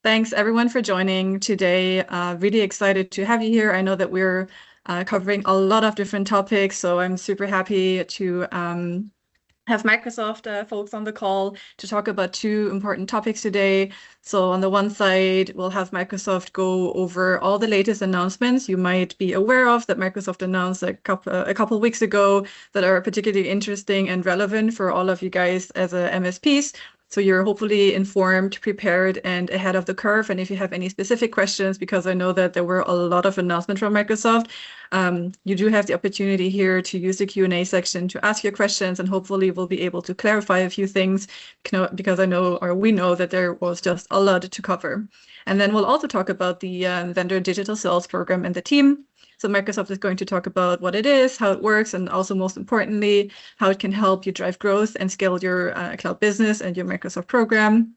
Thanks everyone for joining today. Really excited to have you here. I know that we're covering a lot of different topics, so I'm super happy to have Microsoft folks on the call to talk about two important topics today. So on the one side, we'll have Microsoft go over all the latest announcements you might be aware of that Microsoft announced a couple weeks ago that are particularly interesting and relevant for all of you guys as a MSPs. So you're hopefully informed, prepared, and ahead of the curve. And if you have any specific questions, because I know that there were a lot of announcements from Microsoft, you do have the opportunity here to use the Q&A section to ask your questions, and hopefully we'll be able to clarify a few things because I know, or we know, that there was just a lot to cover. And then we'll also talk about the vendor digital sales program and the team. So Microsoft is going to talk about what it is, how it works, and also most importantly, how it can help you drive growth and scale your cloud business and your Microsoft program.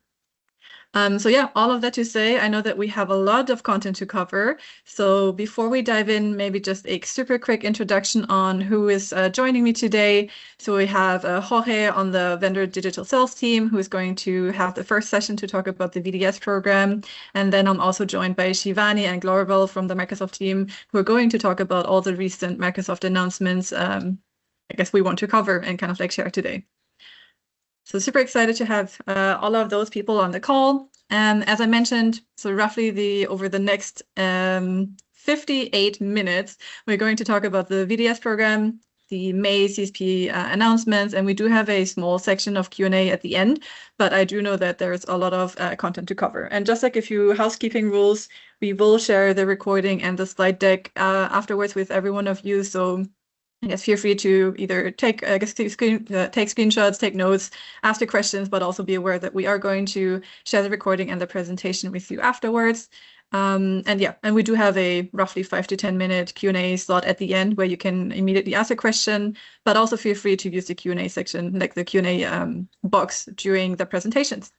So yeah, all of that to say, I know that we have a lot of content to cover. So before we dive in, maybe just a super quick introduction on who is joining me today. So we have Jorge on the vendor digital sales team, who is going to have the first session to talk about the VDS program. And then I'm also joined by Shivani and Glorabel from the Microsoft team, who are going to talk about all the recent Microsoft announcements I guess we want to cover and kind of like share today. So super excited to have all of those people on the call. As I mentioned, so roughly over the next 58 minutes, we're going to talk about the VDS program, the May CSP announcements, and we do have a small section of Q&A at the end, but I do know that there's a lot of content to cover. And just like a few housekeeping rules, we will share the recording and the slide deck afterwards with every one of you. So I guess feel free to either take screenshots, take notes, ask your questions, but also be aware that we are going to share the recording and the presentation with you afterwards. And we do have a roughly 5 to 10 minute Q&A slot at the end where you can immediately ask a question, but also feel free to use the Q&A section, like the Q&A box during the presentations.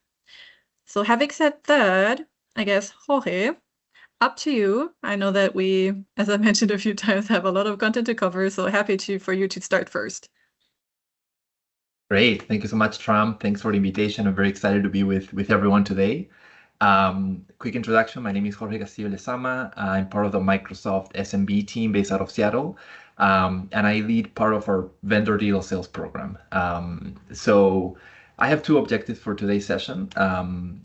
So having said that, I guess, Jorge, up to you. I know that we, as I mentioned a few times, have a lot of content to cover, so happy for you to start first. Great. Thank you so much, Tram. Thanks for the invitation. I'm very excited to be with everyone today. Quick introduction. My name is Jorge Castillo Lezama. I'm part of the Microsoft SMB team based out of Seattle, and I lead part of our vendor digital sales program. So I have two objectives for today's session.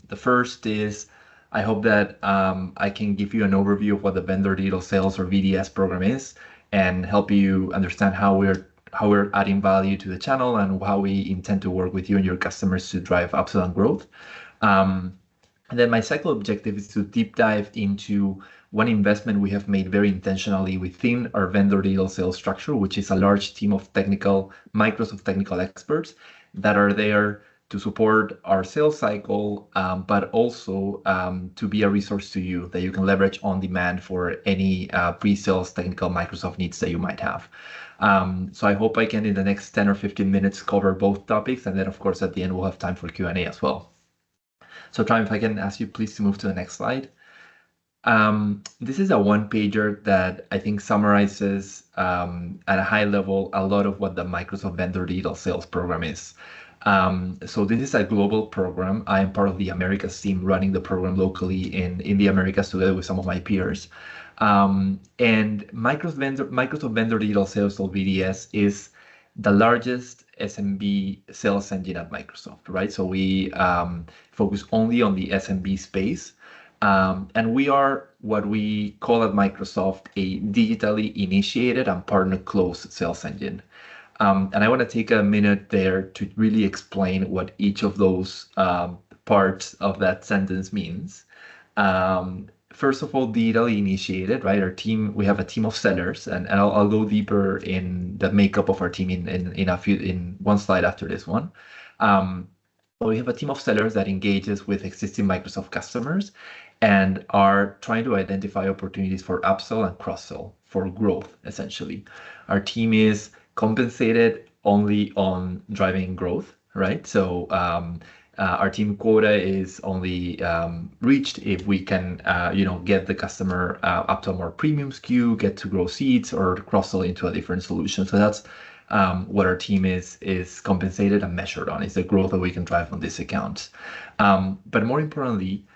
The first is I hope that I can give you an overview of what the vendor digital sales or VDS program is and help you understand how we're adding value to the channel and how we intend to work with you and your customers to drive upsell and growth. And then my second objective is to deep dive into one investment we have made very intentionally within our vendor digital sales structure, which is a large team of Microsoft technical experts that are there to support our sales cycle, but also to be a resource to you that you can leverage on demand for any pre-sales technical Microsoft needs that you might have. So I hope I can, in the next 10 or 15 minutes, cover both topics. And then, of course, at the end, we'll have time for Q&A as well. So Tram, if I can ask you please to move to the next slide. This is a one-pager that I think summarizes at a high level a lot of what the Microsoft Vendor Digital Sales Program is. So this is a global program. I am part of the Americas team running the program locally in the Americas together with some of my peers. And Microsoft Vendor Digital Sales, or VDS, is the largest SMB sales engine at Microsoft, right? So we focus only on the SMB space. And we are what we call at Microsoft a digitally initiated and partner closed sales engine. And I want to take a minute there to really explain what each of those parts of that sentence means. First of all, digitally initiated, right? Our team, we have a team of sellers, and I'll go deeper in the makeup of our team in one slide after this one. But we have a team of sellers that engages with existing Microsoft customers and are trying to identify opportunities for upsell and cross-sell for growth, essentially. Our team is compensated only on driving growth, right? So our team quota is only reached if we can, get the customer up to a more premium SKU, get to grow seats, or cross-sell into a different solution. So that's what our team is compensated and measured on, is the growth that we can drive on these accounts. But more importantly,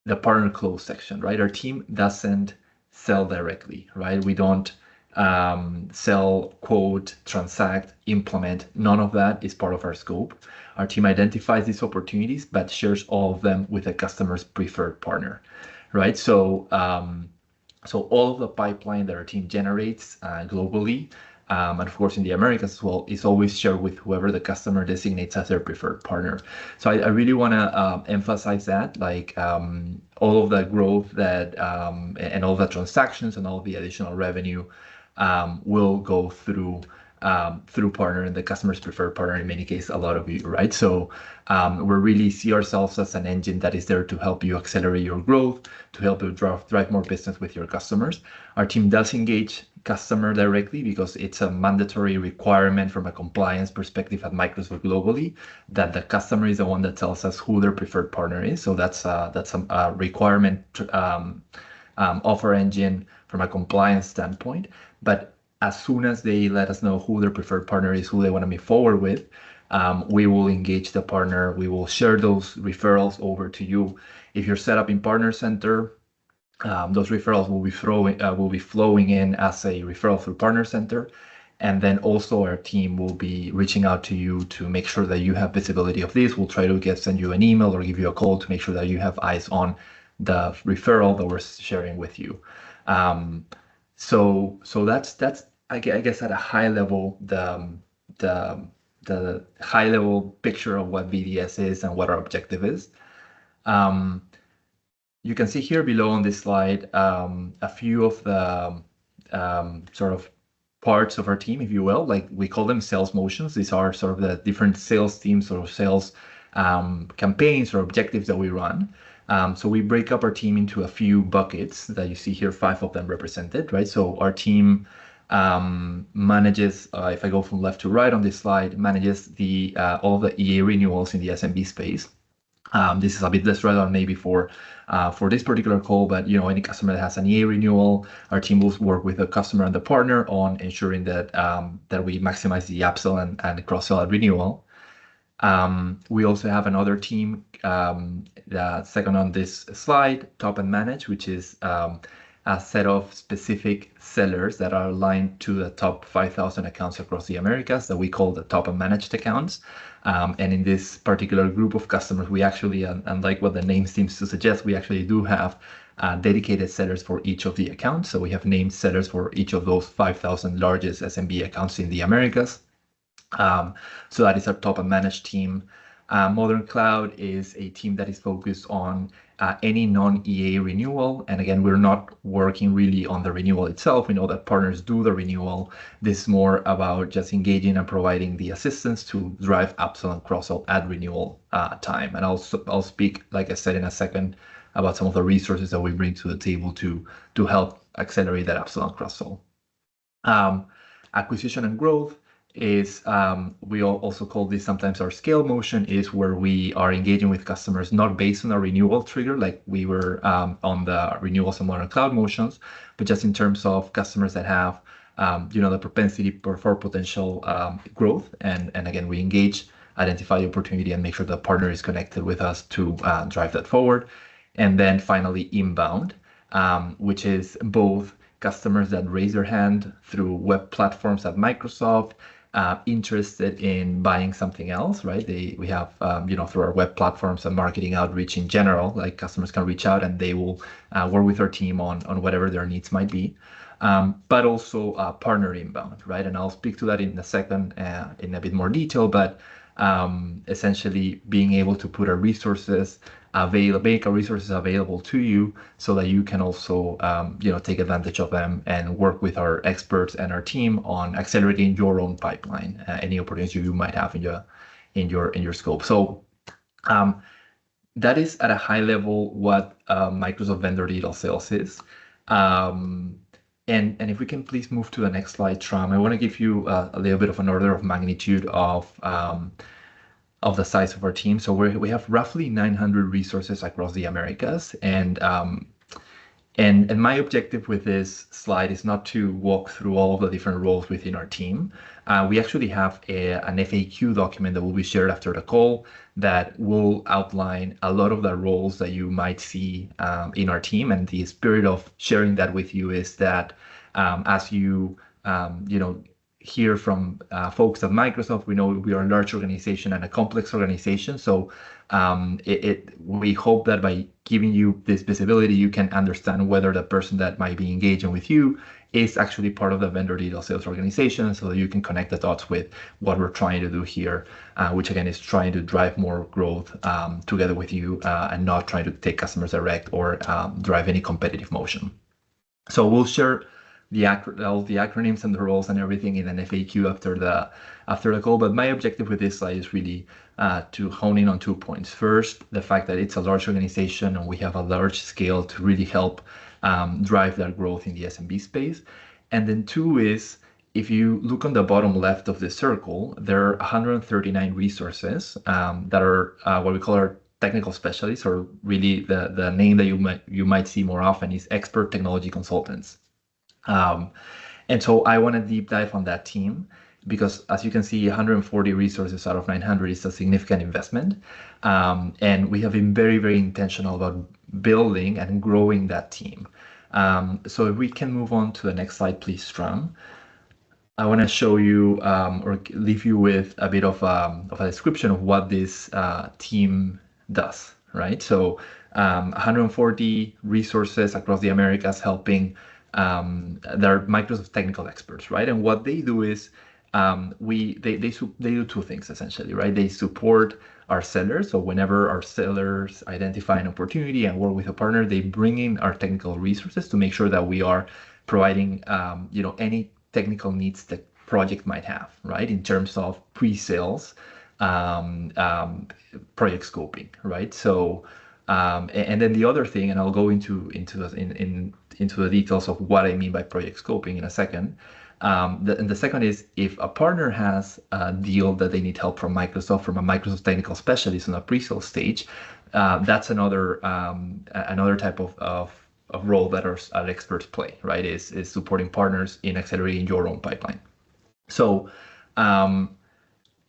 the partner close section, right? Our team doesn't sell directly, right? We don't sell, quote, transact, implement. None of that is part of our scope. Our team identifies these opportunities, but shares all of them with a customer's preferred partner, right? So all of the pipeline that our team generates globally, and of course in the Americas as well, is always shared with whoever the customer designates as their preferred partner. So I really want to emphasize that, like all of the growth that and all the transactions and all the additional revenue will go through partner and the customer's preferred partner, in many cases, a lot of you, right? So we really see ourselves as an engine that is there to help you accelerate your growth, to help you drive more business with your customers. Our team does engage customer directly because it's a mandatory requirement from a compliance perspective at Microsoft globally that the customer is the one that tells us who their preferred partner is. So that's a requirement of our engine from a compliance standpoint. But as soon as they let us know who their preferred partner is, who they want to move forward with, we will engage the partner. We will share those referrals over to you. If you're set up in Partner Center, those referrals will be flowing in as a referral through Partner Center. And then also our team will be reaching out to you to make sure that you have visibility of this. We'll try to send you an email or give you a call to make sure that you have eyes on the referral that we're sharing with you. So that's I guess at a high level the high level picture of what VDS is and what our objective is. You can see here below on this slide a few of the sort of parts of our team, if you will, like we call them sales motions. These are sort of the different sales teams or sales campaigns or objectives that we run. So we break up our team into a few buckets that you see here, 5 of them represented, right? So our team manages, if I go from left to right on this slide, manages all the EA renewals in the SMB space. This is a bit less relevant maybe for this particular call, but any customer that has an EA renewal, our team will work with the customer and the partner on ensuring that that we maximize the upsell and cross-sell at renewal. We also have another team, the second on this slide, Top and Manage, which is a set of specific sellers that are aligned to the top 5,000 accounts across the Americas that we call the Top and Managed accounts. And in this particular group of customers, we actually, unlike what the name seems to suggest, we actually do have dedicated sellers for each of the accounts. So we have named sellers for each of those 5,000 largest SMB accounts in the Americas. So that is our Top and Managed team. Modern Cloud is a team that is focused on any non-EA renewal. And again, we're not working really on the renewal itself. We know that partners do the renewal. This is more about just engaging and providing the assistance to drive upsell and cross-sell at renewal time. And I'll speak, like I said, in a second about some of the resources that we bring to the table to help accelerate that upsell and cross-sell. Acquisition and growth is we also call this sometimes our scale motion, is where we are engaging with customers not based on a renewal trigger like we were on the renewals and Modern Cloud motions, but just in terms of customers that have the propensity for potential growth. And again, we engage, identify the opportunity, and make sure the partner is connected with us to drive that forward. And then finally, inbound, which is both customers that raise their hand through web platforms at Microsoft, interested in buying something else, right? We have, through our web platforms and marketing outreach in general, like customers can reach out and they will work with our team on whatever their needs might be. But also partner inbound, right? And I'll speak to that in a second in a bit more detail, but essentially being able to put our resources make our resources available to you so that you can also take advantage of them and work with our experts and our team on accelerating your own pipeline, any opportunities you might have in your scope. So that is at a high level what Microsoft Vendor Digital Sales is. And if we can please move to the next slide, Tram, I want to give you a little bit of an order of magnitude of the size of our team. So we have roughly 900 resources across the Americas. And my objective with this slide is not to walk through all of the different roles within our team, We actually have an FAQ document that will be shared after the call that will outline a lot of the roles that you might see in our team. And the spirit of sharing that with you is that as you hear from folks at Microsoft, we know we are a large organization and a complex organization. So we hope that by giving you this visibility, you can understand whether the person that might be engaging with you is actually part of the vendor digital sales organization, so that you can connect the dots with what we're trying to do here, which again is trying to drive more growth together with you and not trying to take customers direct or drive any competitive motion. So we'll share all the acronyms and the roles and everything in an FAQ after the call. But my objective with this slide is really to hone in on 2 points. First, the fact that it's a large organization and we have a large scale to really help drive that growth in the SMB space. And then 2 is, if you look on the bottom left of the circle, there are 139 resources that are what we call our technical specialists, or really the name that you might see more often is expert technology consultants. And so I want to deep dive on that team, because as you can see, 140 resources out of 900 is a significant investment. And we have been very, very intentional about building and growing that team. So if we can move on to the next slide, please, Stram. I want to show you or leave you with a bit of a description of what this team does, right? So 140 resources across the Americas helping. They're Microsoft technical experts, right? And what they do is they do 2 things essentially, right? They support our sellers. So whenever our sellers identify an opportunity and work with a partner, they bring in our technical resources to make sure that we are providing any technical needs that project might have, right? In terms of pre-sales, project scoping, right? So and then the other thing, and I'll go into the details of what I mean by project scoping in a second. And the second is, if a partner has a deal that they need help from Microsoft, from a Microsoft technical specialist on a pre-sale stage, that's another type of role that our experts play, right? Is supporting partners in accelerating your own pipeline. So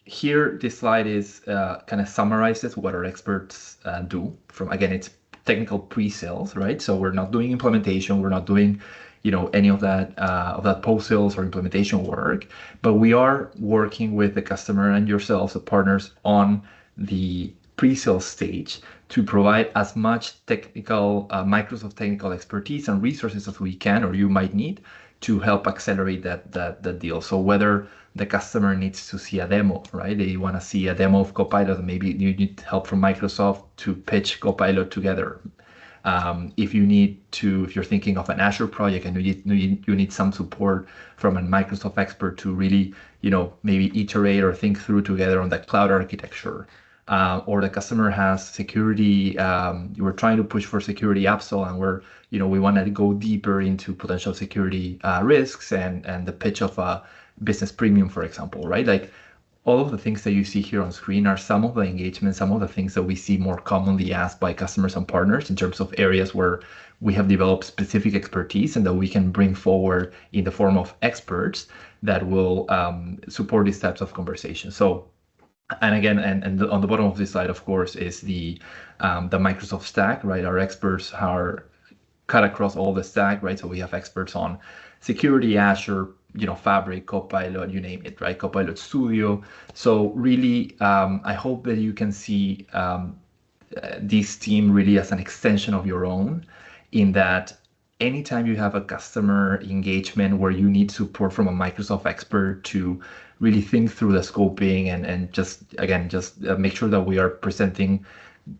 here, this slide is kind of summarizes what our experts do. From, again, it's technical pre-sales, right? So we're not doing implementation, we're not doing any of that post-sales or implementation work, but we are working with the customer and yourselves, the partners, on the pre-sale stage to provide as much technical Microsoft technical expertise and resources as we can, or you might need, to help accelerate that deal. So whether the customer needs to see a demo, right? They want to see a demo of Copilot, and maybe you need help from Microsoft to pitch Copilot together. If you're thinking of an Azure project and you need some support from a Microsoft expert to really, maybe iterate or think through together on that cloud architecture. Or the customer has security, we're trying to push for security upsell, and we want to go deeper into potential security risks and the pitch of a business premium, for example, right? Like, all of the things that you see here on screen are some of the engagements, some of the things that we see more commonly asked by customers and partners in terms of areas where we have developed specific expertise and that we can bring forward in the form of experts that will support these types of conversations. So, and again, and on the bottom of this slide, of course, is the Microsoft stack, right? Our experts are cut across all the stack, right? So we have experts on security, Azure, Fabric, Copilot, you name it, right? Copilot Studio. So really, I hope that you can see this team really as an extension of your own, in that anytime you have a customer engagement where you need support from a Microsoft expert to really think through the scoping and just make sure that we are presenting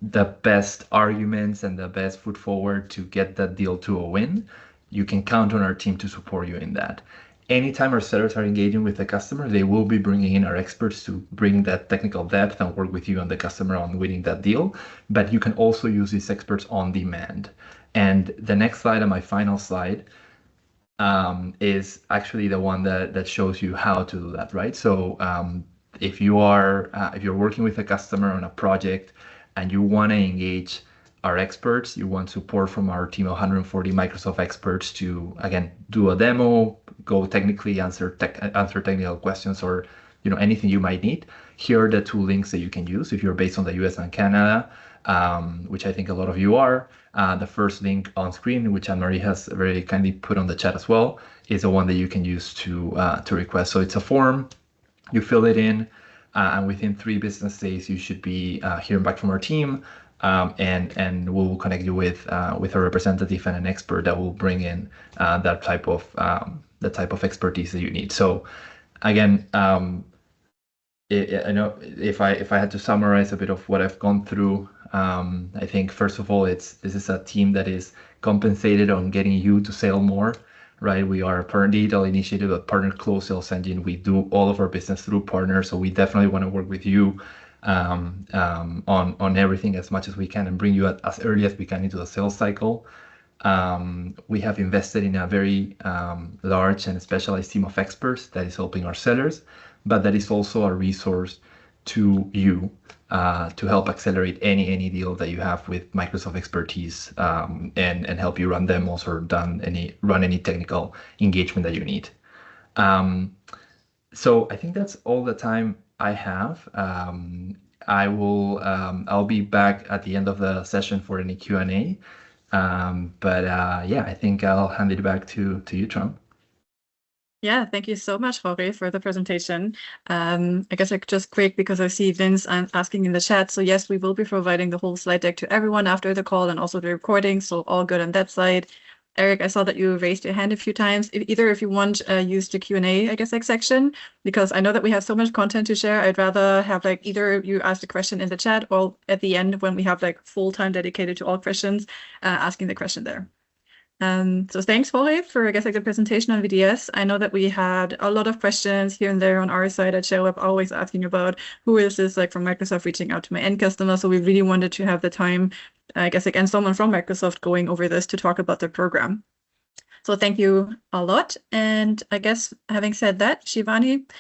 the best arguments and the best foot forward to get that deal to a win, you can count on our team to support you in that. Anytime our sellers are engaging with the customer, they will be bringing in our experts to bring that technical depth and work with you and the customer on winning that deal. But you can also use these experts on demand. And the next slide, and my final slide, is actually the one that shows you how to do that, right? So if you're working with a customer on a project and you want to engage our experts. You want support from our team of 140 Microsoft experts to, again, do a demo, go technically answer technical questions, or anything you might need. Here are the two links that you can use if you're based on the US and Canada, which I think a lot of you are. The first link on screen, which Anne-Marie has very kindly put on the chat as well, is the one that you can use to request. So it's a form, you fill it in, and within 3 business days, you should be hearing back from our team, and we'll connect you with a representative and an expert that will bring in that type of expertise that you need. So again, I know if I had to summarize a bit of what I've gone through, I think first of all, this is a team that is compensated on getting you to sell more, right? We are a partner digital initiative, a partner close sales engine. We do all of our business through partners, so we definitely want to work with you on everything as much as we can and bring you as early as we can into the sales cycle. We have invested in a very large and specialized team of experts that is helping our sellers, but that is also a resource to you to help accelerate any deal that you have with Microsoft expertise, and help you run demos or run any technical engagement that you need. So I think that's all the time I have. I'll be back at the end of the session for any Q&A. But yeah, I think I'll hand it back to you, Trump. Yeah, thank you so much, Jorge, for the presentation. I guess just quick, because I see Vince asking in the chat. So yes, we will be providing the whole slide deck to everyone after the call and also the recording. So all good on that side. Eric, I saw that you raised your hand a few times. If you want, use the Q&A, I guess, section, because I know that we have so much content to share. I'd rather have either you ask the question in the chat or at the end when we have full time dedicated to all questions, asking the question there. So thanks, Jorge, for, I guess, the presentation on VDS. I know that we had a lot of questions here and there on our side at Sherweb, always asking about who is this from Microsoft reaching out to my end customer. So we really wanted to have the time, I guess, and someone from Microsoft going over this to talk about the program. So thank you a lot. And I guess having said that, Shivani,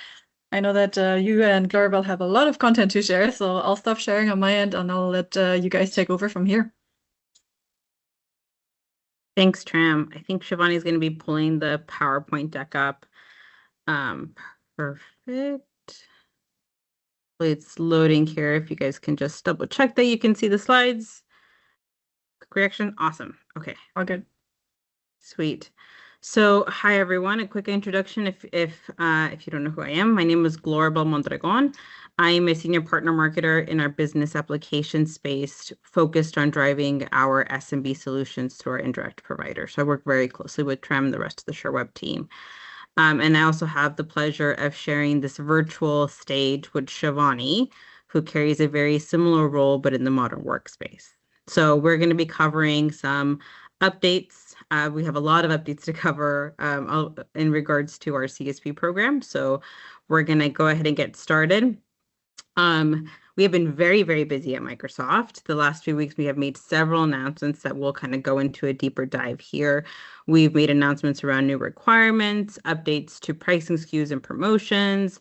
I know that you and Glorabel have a lot of content to share, so I'll stop sharing on my end and I'll let you guys take over from here. Thanks, Tram. I think Shivani is going to be pulling the PowerPoint deck up. Perfect. It's loading here. If you guys can just double check that you can see the slides. Quick reaction. Awesome. Okay. All good. Sweet. So hi, everyone. A quick introduction. If you don't know who I am, my name is Glorabel Mondragon. I am a senior partner marketer in our business application space, focused on driving our SMB solutions through our indirect provider. So I work very closely with Trem and the rest of the Sherweb team. And I also have the pleasure of sharing this virtual stage with Shivani, who carries a very similar role, but in the modern workspace. So we're going to be covering some updates. We have a lot of updates to cover in regards to our CSP program. So we're going to go ahead and get started. We have been very, very busy at Microsoft. The last few weeks, we have made several announcements that we'll kind of go into a deeper dive here. We've made announcements around new requirements, updates to pricing SKUs and promotions,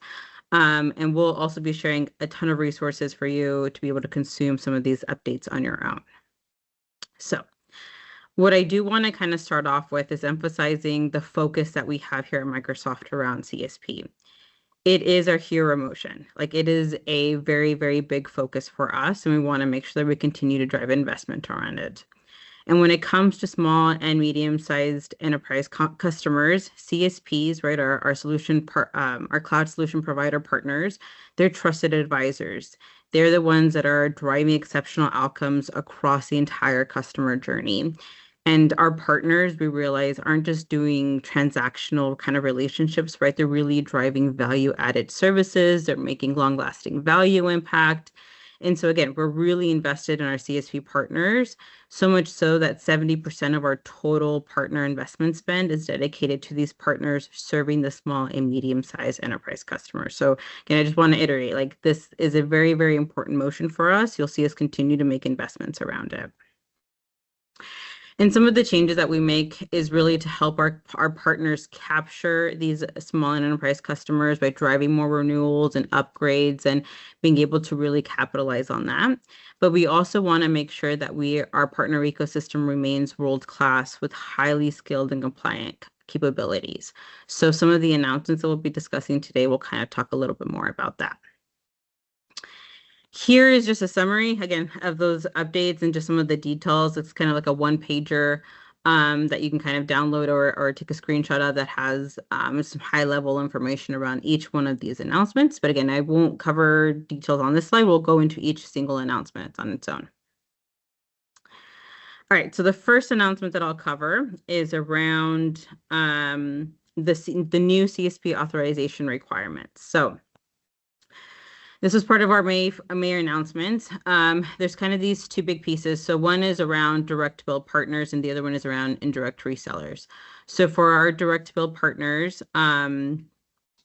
and we'll also be sharing a ton of resources for you to be able to consume some of these updates on your own. So what I do want to kind of start off with is emphasizing the focus that we have here at Microsoft around CSP. It is our hero motion. It is a very, very big focus for us, and we want to make sure that we continue to drive investment around it. And when it comes to small and medium-sized enterprise customers, CSPs, right, our cloud solution provider partners, they're trusted advisors. They're the ones that are driving exceptional outcomes across the entire customer journey. And our partners, we realize, aren't just doing transactional kind of relationships, right? They're really driving value-added services. They're making long-lasting value impact. And so again, we're really invested in our CSP partners, so much so that 70% of our total partner investment spend is dedicated to these partners serving the small and medium-sized enterprise customers. So again, I just want to iterate, this is a very, very important motion for us. You'll see us continue to make investments around it. And some of the changes that we make is really to help our partners capture these small and enterprise customers by driving more renewals and upgrades and being able to really capitalize on that. But we also want to make sure that our partner ecosystem remains world-class with highly skilled and compliant capabilities. So some of the announcements that we'll be discussing today will kind of talk a little bit more about that. Here is just a summary, again, of those updates and just some of the details. It's kind of like a one-pager that you can kind of download or take a screenshot of that has some high-level information around each one of these announcements. But again, I won't cover details on this slide. We'll go into each single announcement on its own. All right, so the first announcement that I'll cover is around the new CSP authorization requirements. So this was part of our May announcement. There's kind of these two big pieces. So one is around direct bill partners and the other one is around indirect resellers. So for our direct bill partners,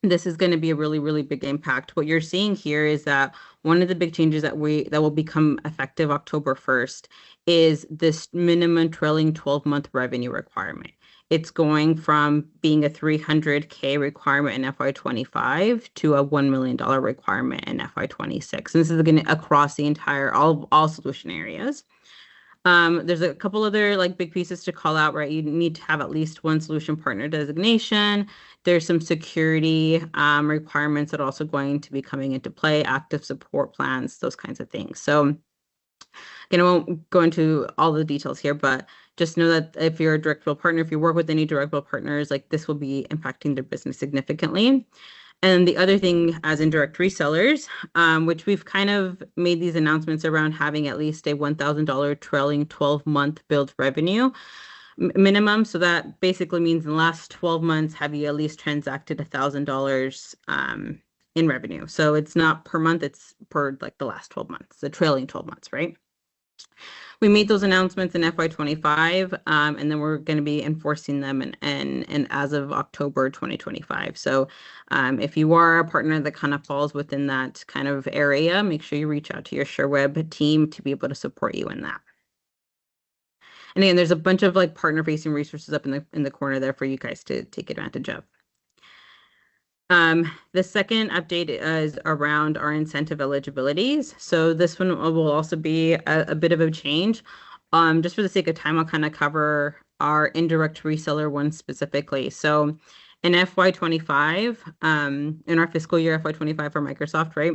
this is going to be a really, really big impact. What you're seeing here is that one of the big changes that will become effective October 1st is this minimum trailing 12-month revenue requirement. It's going from being a $300K requirement in FY25 to a $1 million requirement in FY26. And this is going to across the entire all solution areas. There's a couple other big pieces to call out, right? You need to have at least one solution partner designation. There's some security requirements that are also going to be coming into play, active support plans, those kinds of things. So again, I won't go into all the details here, but just know that if you're a direct bill partner, if you work with any direct bill partners, this will be impacting their business significantly. And the other thing as indirect resellers, which we've kind of made these announcements around having at least a $1,000 trailing 12-month billed revenue minimum. So that basically means in the last 12 months, have you at least transacted $1,000 in revenue. So it's not per month, it's per the last 12 months, the trailing 12 months, right? We made those announcements in FY25, and then we're going to be enforcing them and as of October 2025. So if you are a partner that kind of falls within that kind of area, make sure you reach out to your Sherweb team to be able to support you in that. And again, there's a bunch of partner-facing resources up in the corner there for you guys to take advantage of. The second update is around our incentive eligibilities. So this one will also be a bit of a change. Just for the sake of time, I'll kind of cover our indirect reseller one specifically. So in FY25, in our fiscal year FY25 for Microsoft, right?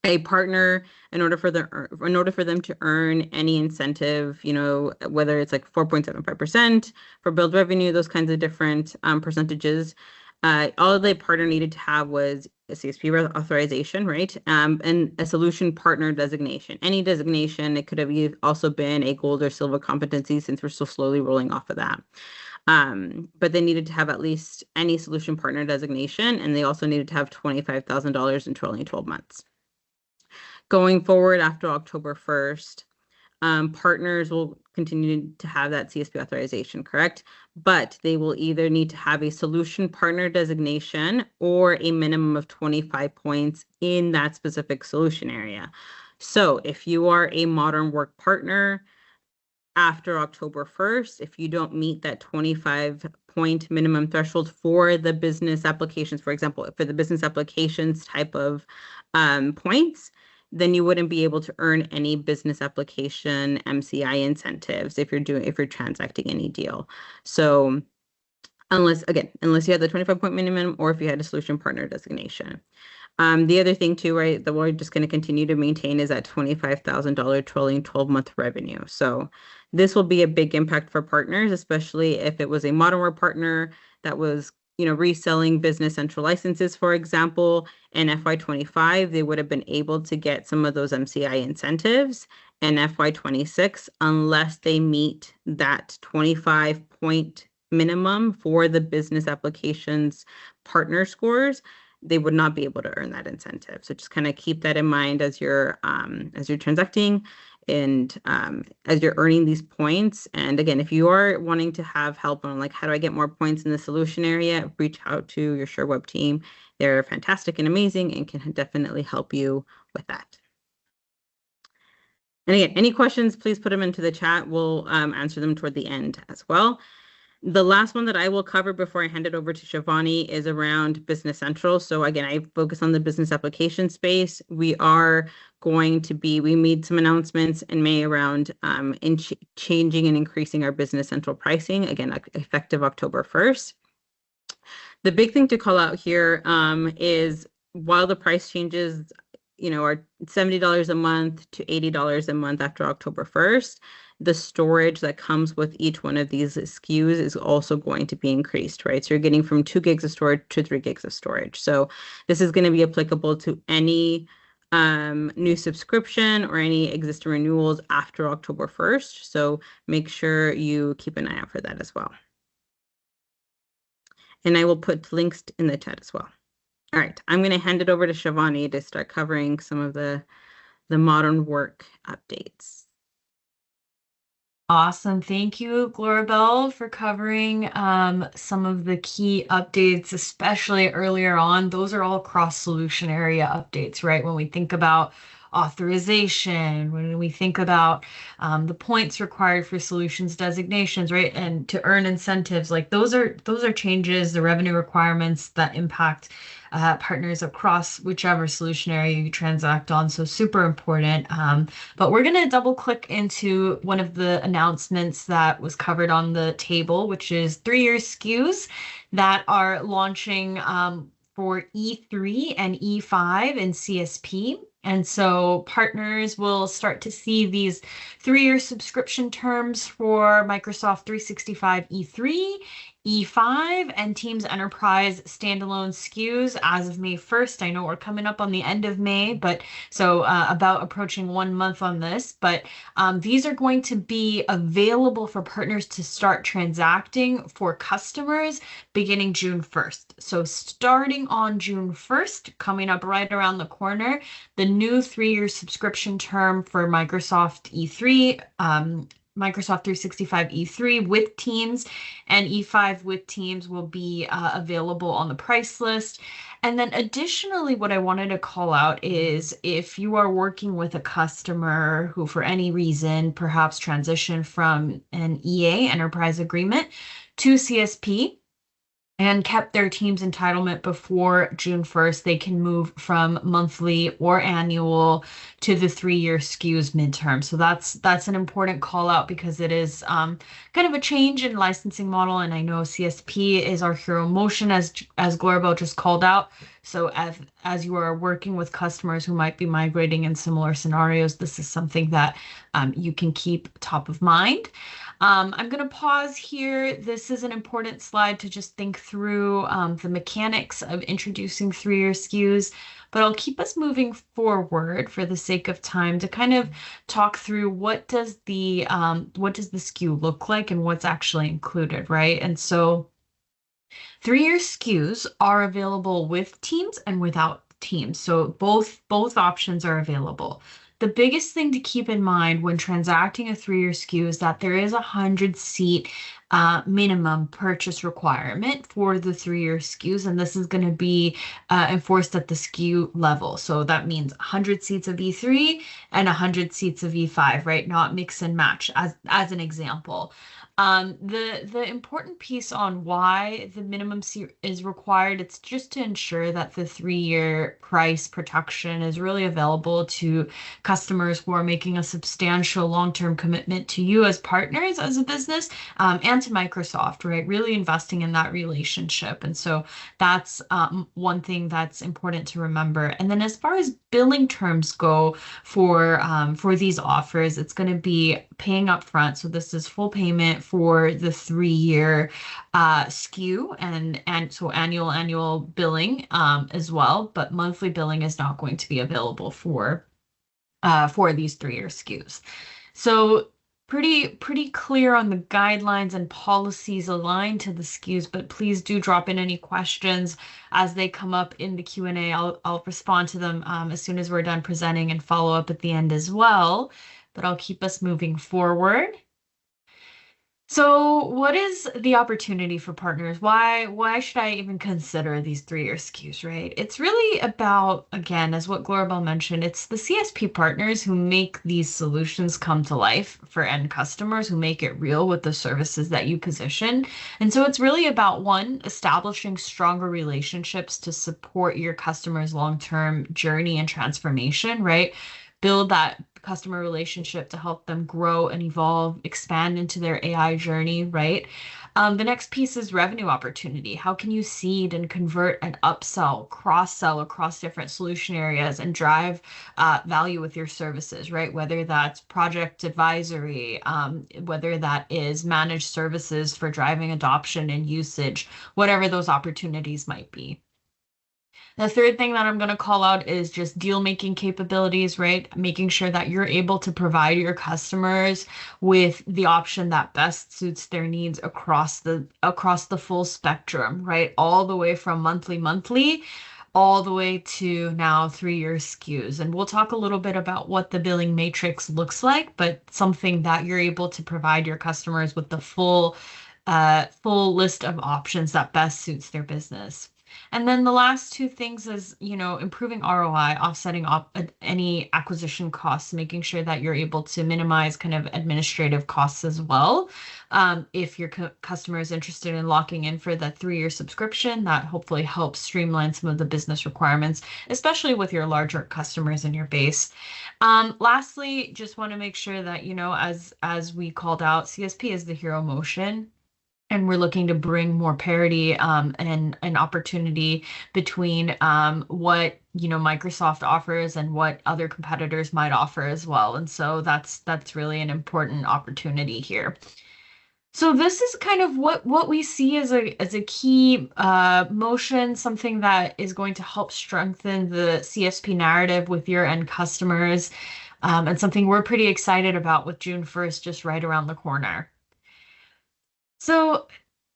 A partner, in order for them to earn any incentive, whether it's 4.75% for billed revenue, those kinds of different percentages, all the partner needed to have was a CSP authorization, right? And a solution partner designation. Any designation, it could have also been a gold or silver competency since we're still slowly rolling off of that. But they needed to have at least any solution partner designation, and they also needed to have $25,000 in trailing 12 months. Going forward after October 1st, partners will continue to have that CSP authorization, correct? But they will either need to have a solution partner designation or a minimum of 25 points in that specific solution area. So if you are a modern work partner after October 1st, if you don't meet that 25-point minimum threshold for the business applications, for example, for the business applications type of points, then you wouldn't be able to earn any business application MCI incentives if you're transacting any deal. So unless you had the 25-point minimum or if you had a solution partner designation. The other thing too, right, that we're just going to continue to maintain is that $25,000 trailing 12-month revenue. So this will be a big impact for partners, especially if it was a modern work partner that was reselling Business Central licenses, for example, in FY25, they would have been able to get some of those MCI incentives in FY26 unless they meet that 25-point minimum for the business applications partner scores. They would not be able to earn that incentive. So just kind of keep that in mind as you're transacting and as you're earning these points. And again, if you are wanting to have help on how do I get more points in the solution area, reach out to your Sherweb team. They're fantastic and amazing and can definitely help you with that. And again, any questions, please put them into the chat. We'll answer them toward the end as well. The last one that I will cover before I hand it over to Shivani is around Business Central. So again, I focus on the business application space. We made some announcements in May around changing and increasing our Business Central pricing, again, effective October 1st. The big thing to call out here is while the price changes, are $70 a month to $80 a month after October 1st, the storage that comes with each one of these SKUs is also going to be increased, right? So you're getting from 2 gigs of storage to 3 gigs of storage. So this is going to be applicable to any new subscription or any existing renewals after October 1st. So make sure you keep an eye out for that as well. And I will put links in the chat as well. All right, I'm going to hand it over to Shivani to start covering some of the modern work updates. Awesome. Thank you, Glorabel, for covering some of the key updates, especially earlier on. Those are all cross-solution area updates, right? When we think about authorization, when we think about the points required for solutions designations, right? And to earn incentives, like those are changes, the revenue requirements that impact partners across whichever solution area you transact on. So super important. But we're going to double click into one of the announcements that was covered on the table, which is 3-year SKUs that are launching for E3 and E5 in CSP. And so partners will start to see these 3-year subscription terms for Microsoft 365 E3, E5, and Teams Enterprise standalone SKUs as of May 1st. I know we're coming up on the end of May, but so about approaching 1 month on this. But these are going to be available for partners to start transacting for customers beginning June 1st. So starting on June 1st, coming up right around the corner, the new 3-year subscription term for Microsoft E3, Microsoft 365 E3 with Teams and E5 with Teams will be available on the price list. And then additionally, what I wanted to call out is if you are working with a customer who for any reason perhaps transitioned from an EA enterprise agreement to CSP, and kept their Teams entitlement before June 1st, they can move from monthly or annual to the 3-year SKUs midterm. So that's an important call out because it is kind of a change in licensing model. And I know CSP is our hero motion as Glorabel just called out. So as you are working with customers who might be migrating in similar scenarios, this is something that you can keep top of mind. I'm going to pause here. This is an important slide to just think through the mechanics of introducing 3-year SKUs, but I'll keep us moving forward for the sake of time to kind of talk through what does the SKU look like and what's actually included, right? And so 3-year SKUs are available with Teams and without Teams. So both options are available. The biggest thing to keep in mind when transacting a 3-year SKU is that there is a 100-seat minimum purchase requirement for the 3-year SKUs, and this is going to be enforced at the SKU level. So that means 100 seats of E3 and 100 seats of E5, right? Not mix and match as an example. The important piece on why the minimum seat is required, it's just to ensure that the 3-year price protection is really available to customers who are making a substantial long-term commitment to you as partners as a business and to Microsoft, right? Really investing in that relationship. And so that's one thing that's important to remember. And then as far as billing terms go for these offers, it's going to be paying upfront. So this is full payment for the 3-year SKU and so annual billing as well, but monthly billing is not going to be available for these 3-year SKUs. So pretty clear on the guidelines and policies aligned to the SKUs, but please do drop in any questions as they come up in the Q&A. I'll respond to them as soon as we're done presenting and follow up at the end as well, but I'll keep us moving forward. So what is the opportunity for partners? Why should I even consider these 3-year SKUs, right? It's really about, again, as what Glorabel mentioned, it's the CSP partners who make these solutions come to life for end customers, who make it real with the services that you position. And so it's really about, one, establishing stronger relationships to support your customers' long-term journey and transformation, right? Build that customer relationship to help them grow and evolve, expand into their AI journey, right? The next piece is revenue opportunity. How can you seed and convert and upsell, cross-sell across different solution areas and drive value with your services, right? Whether that's project advisory, whether that is managed services for driving adoption and usage, whatever those opportunities might be. The third thing that I'm going to call out is just deal making capabilities, right? Making sure that you're able to provide your customers with the option that best suits their needs across the full spectrum, right? All the way from monthly, all the way to now 3-year SKUs. And we'll talk a little bit about what the billing matrix looks like, but something that you're able to provide your customers with the full list of options that best suits their business. And then the last two things is, improving ROI, offsetting any acquisition costs, making sure that you're able to minimize kind of administrative costs as well. If your customer is interested in locking in for the 3-year subscription, that hopefully helps streamline some of the business requirements, especially with your larger customers in your base. Lastly, just want to make sure that, as we called out, CSP is the hero motion. And we're looking to bring more parity and an opportunity between what Microsoft offers and what other competitors might offer as well. And so that's really an important opportunity here. So this is kind of what we see as a key motion, something that is going to help strengthen the CSP narrative with your end customers, and something we're pretty excited about with June 1st just right around the corner. So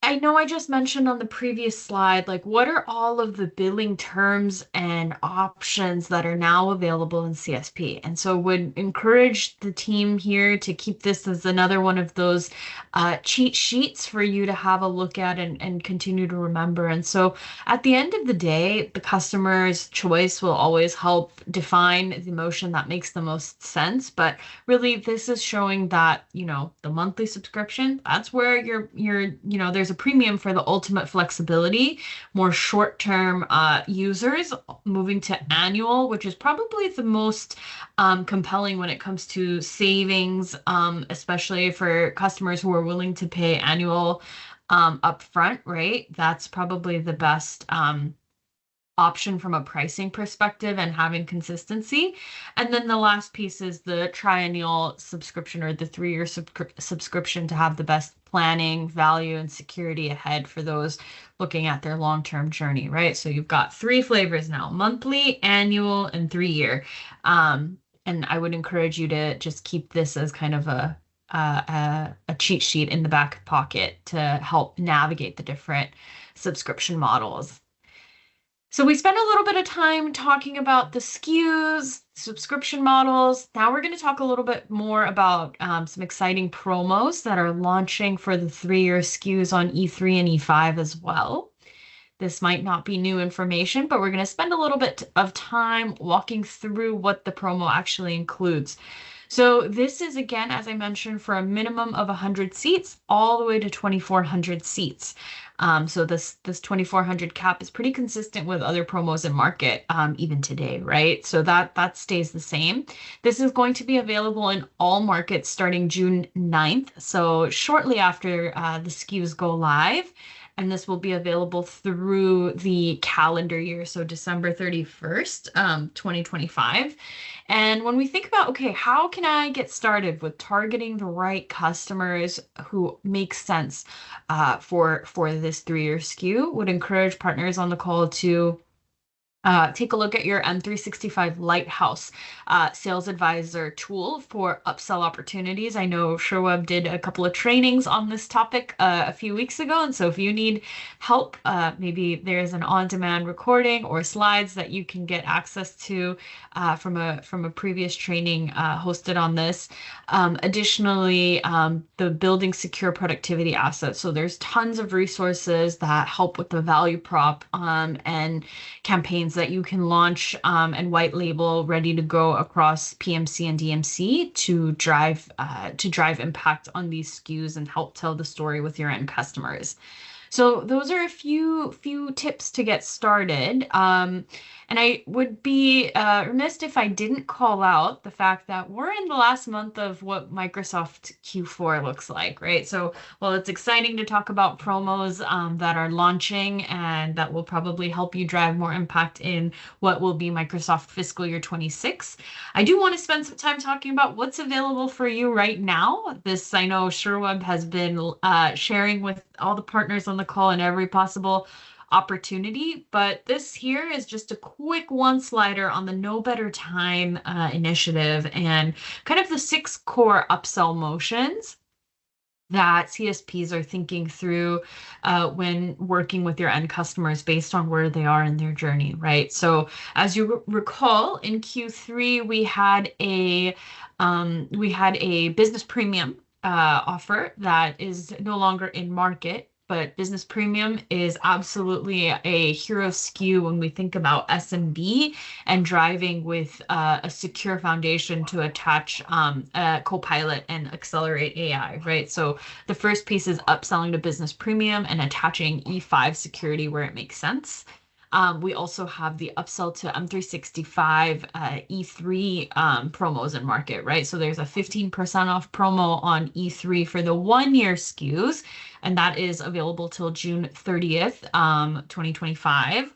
I know I just mentioned on the previous slide, like what are all of the billing terms and options that are now available in CSP? And so would encourage the team here to keep this as another one of those cheat sheets for you to have a look at and continue to remember. And so at the end of the day, the customer's choice will always help define the motion that makes the most sense. But really, this is showing that, the monthly subscription, that's where there's a premium for the ultimate flexibility, more short-term users moving to annual, which is probably the most compelling when it comes to savings, especially for customers who are willing to pay annual upfront, right? That's probably the best option from a pricing perspective and having consistency. And then the last piece is the triennial subscription or the 3-year subscription to have the best planning, value, and security ahead for those looking at their long-term journey, right? So you've got 3 flavors now: monthly, annual, and 3-year. And I would encourage you to just keep this as kind of a cheat sheet in the back pocket to help navigate the different subscription models. So we spent a little bit of time talking about the SKUs, subscription models. Now we're going to talk a little bit more about some exciting promos that are launching for the 3-year SKUs on E3 and E5 as well. This might not be new information, but we're going to spend a little bit of time walking through what the promo actually includes. So this is, again, as I mentioned, for a minimum of 100 seats all the way to 2,400 seats. So this 2,400 cap is pretty consistent with other promos in market, even today, right? So that stays the same. This is going to be available in all markets starting June 9th. So shortly after the SKUs go live. And this will be available through the calendar year, so December 31st, 2025. And when we think about, okay, how can I get started with targeting the right customers who make sense for this 3-year SKU, would encourage partners on the call to take a look at your M365 Lighthouse sales advisor tool for upsell opportunities. I know Sherweb did a couple of trainings on this topic a few weeks ago. And so if you need help, maybe there's an on-demand recording or slides that you can get access to from a previous training hosted on this. Additionally, the building secure productivity assets. So there's tons of resources that help with the value prop and campaigns that you can launch and white label ready to go across PMC and DMC to drive impact on these SKUs and help tell the story with your end customers. So those are a few tips to get started. And I would be remiss if I didn't call out the fact that we're in the last month of what Microsoft Q4 looks like, right? So while it's exciting to talk about promos that are launching and that will probably help you drive more impact in what will be Microsoft fiscal year 26, I do want to spend some time talking about what's available for you right now. This, I know Sherweb has been sharing with all the partners on the call and every possible opportunity, but this here is just a quick one slider on the No Better Time initiative and kind of the 6 core upsell motions that CSPs are thinking through when working with your end customers based on where they are in their journey, right? So as you recall, in Q3 we had a business premium offer that is no longer in market. But Business Premium is absolutely a hero SKU when we think about SMB and driving with a secure foundation to attach a Copilot and accelerate AI, right? So the first piece is upselling to Business Premium and attaching E5 security where it makes sense. We also have the upsell to M365 E3 promos in market, right? So there's a 15% off promo on E3 for the 1-year SKUs, and that is available till June 30th, 2025.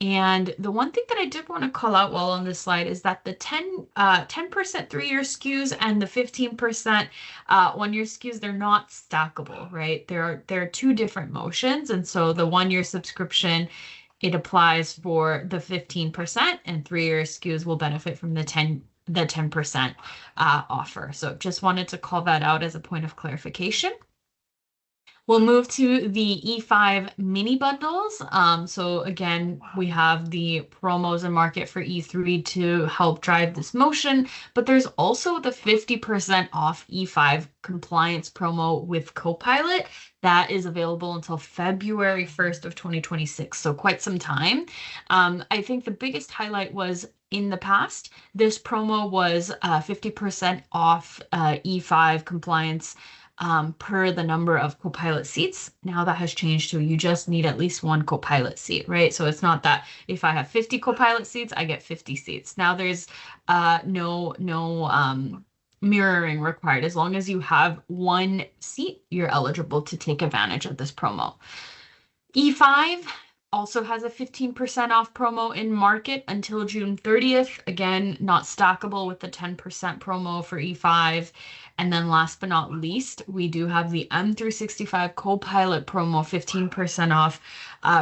And the one thing that I did want to call out while on this slide is that the 10% 3-year SKUs and the 15% 1-year SKUs, they're not stackable, right? There are 2 different motions. And so the 1-year subscription, it applies for the 15%, and 3-year SKUs will benefit from the 10% offer. So just wanted to call that out as a point of clarification. We'll move to the E5 mini bundles. So again, we have the promos in market for E3 to help drive this motion, but there's also the 50% off E5 compliance promo with Copilot that is available until February 1st of 2026. So quite some time. I think the biggest highlight was in the past, this promo was 50% off E5 compliance per the number of Copilot seats. Now that has changed to you just need at least 1 Copilot seat, right? So it's not that if I have 50 Copilot seats, I get 50 seats. Now there's no mirroring required. As long as you have 1 seat, you're eligible to take advantage of this promo. E5 also has a 15% off promo in market until June 30th. Again, not stackable with the 10% promo for E5. And then last but not least, we do have the M365 Copilot promo, 15% off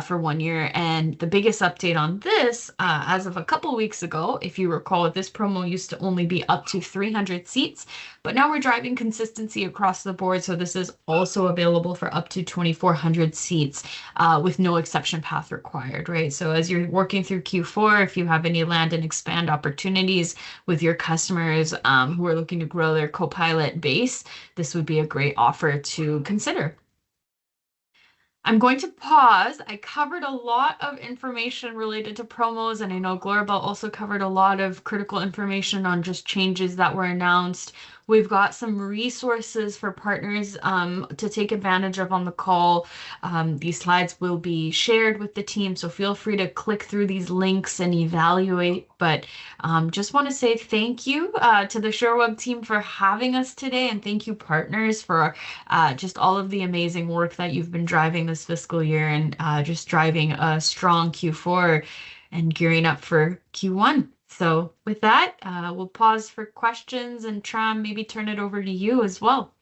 for 1 year. And the biggest update on this, as of a couple weeks ago, if you recall, this promo used to only be up to 300 seats, but now we're driving consistency across the board. So this is also available for up to 2,400 seats with no exception path required, right? So as you're working through Q4, if you have any land and expand opportunities with your customers who are looking to grow their Copilot base, this would be a great offer to consider. I'm going to pause. I covered a lot of information related to promos, and I know Glorabel also covered a lot of critical information on just changes that were announced. We've got some resources for partners to take advantage of on the call. These slides will be shared with the team, so feel free to click through these links and evaluate. But just want to say thank you to the Sherweb team for having us today, and thank you partners for just all of the amazing work that you've been driving this fiscal year and just driving a strong Q4 and gearing up for Q1. So with that, we'll pause for questions, and Tram, maybe turn it over to you as well.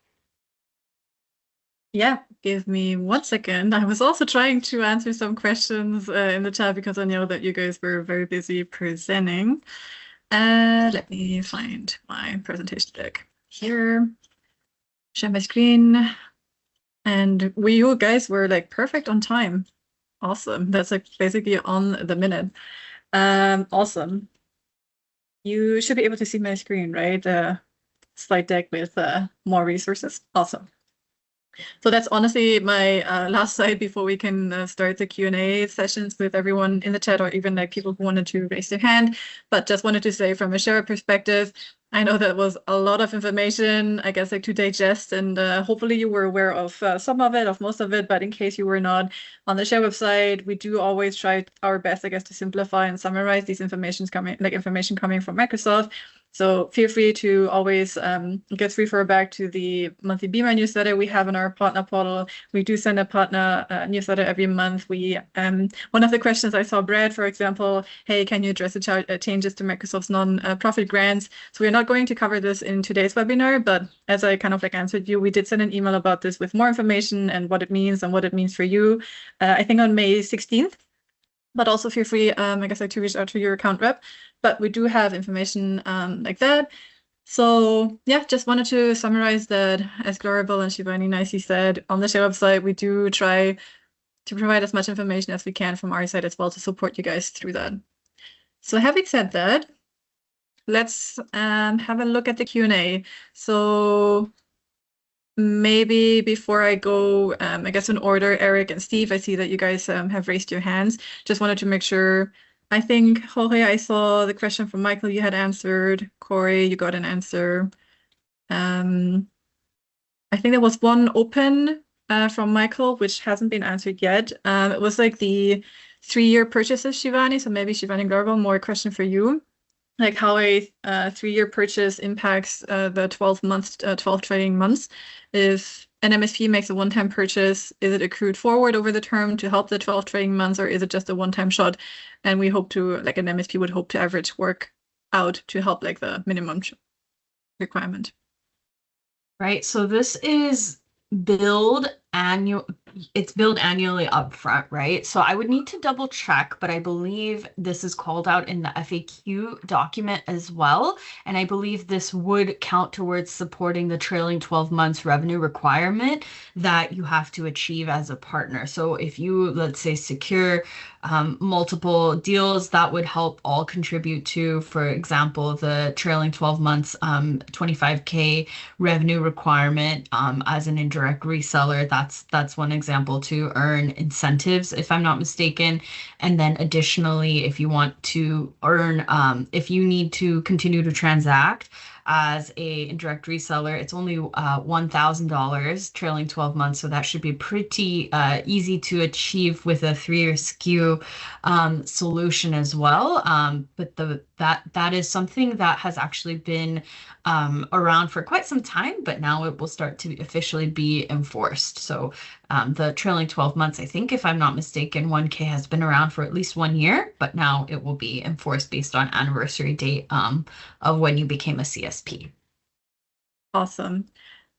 Yeah, give me 1 second. I was also trying to answer some questions in the chat because I know that you guys were very busy presenting. Let me find my presentation deck here. Share my screen. And you guys were like perfect on time. Awesome. That's like basically on the minute. Awesome. You should be able to see my screen, right? Slide deck with more resources. Awesome. So that's honestly my last slide before we can start the Q&A sessions with everyone in the chat, or even like people who wanted to raise their hand. But just wanted to say from a Sherweb perspective, I know that was a lot of information, I guess, like to digest, and hopefully you were aware of some of it, of most of it. But in case you were not, on the Sherweb website, we do always try our best, I guess, to simplify and summarize these information coming from Microsoft. So feel free to always get refer back to the monthly BMR newsletter we have on our partner portal. We do send a partner newsletter every month. We one of the questions I saw, Brad, for example, hey, can you address the changes to Microsoft's non-profit grants? So we're not going to cover this in today's webinar, but as I kind of like answered you, we did send an email about this with more information and what it means for you. I think on May 16th. But also feel free, I guess, like to reach out to your account rep. But we do have information like that. So yeah, just wanted to summarize that, as Glorabel and Shivani nicely said, on the Share website, we do try to provide as much information as we can from our side as well to support you guys through that. So having said that, let's have a look at the Q&A. So maybe before I go, I guess in order, Eric and Steve, I see that you guys have raised your hands. Just wanted to make sure. I think, Jorge, I saw the question from Michael you had answered. Corey, you got an answer. I think there was one open from Michael, which hasn't been answered yet. It was like the 3-year purchases, Shivani. So maybe Shivani Garble, more a question for you. Like how a 3-year purchase impacts the 12 trading months. If an MSP makes a one-time purchase, is it accrued forward over the term to help the 12 trading months, or is it just a one-time shot? And we hope to, like an MSP would hope to average work out to help like the minimum requirement. Right. So this is it's billed annually upfront, right? So I would need to double check, but I believe this is called out in the FAQ document as well. And I believe this would count towards supporting the trailing 12 months revenue requirement that you have to achieve as a partner. So if you, let's say, secure multiple deals, that would help all contribute to, for example, the trailing 12 months 25K revenue requirement as an indirect reseller. That's one example to earn incentives, if I'm not mistaken. And then additionally, if you want to earn, if you need to continue to transact as a indirect reseller, it's only $1,000 trailing 12 months. So that should be pretty easy to achieve with a 3-year SKU solution as well. But that is something that has actually been around for quite some time, but now it will start to officially be enforced. So the trailing 12 months, I think, if I'm not mistaken, 1K has been around for at least 1 year, but now it will be enforced based on anniversary date of when you became a CSP. Awesome.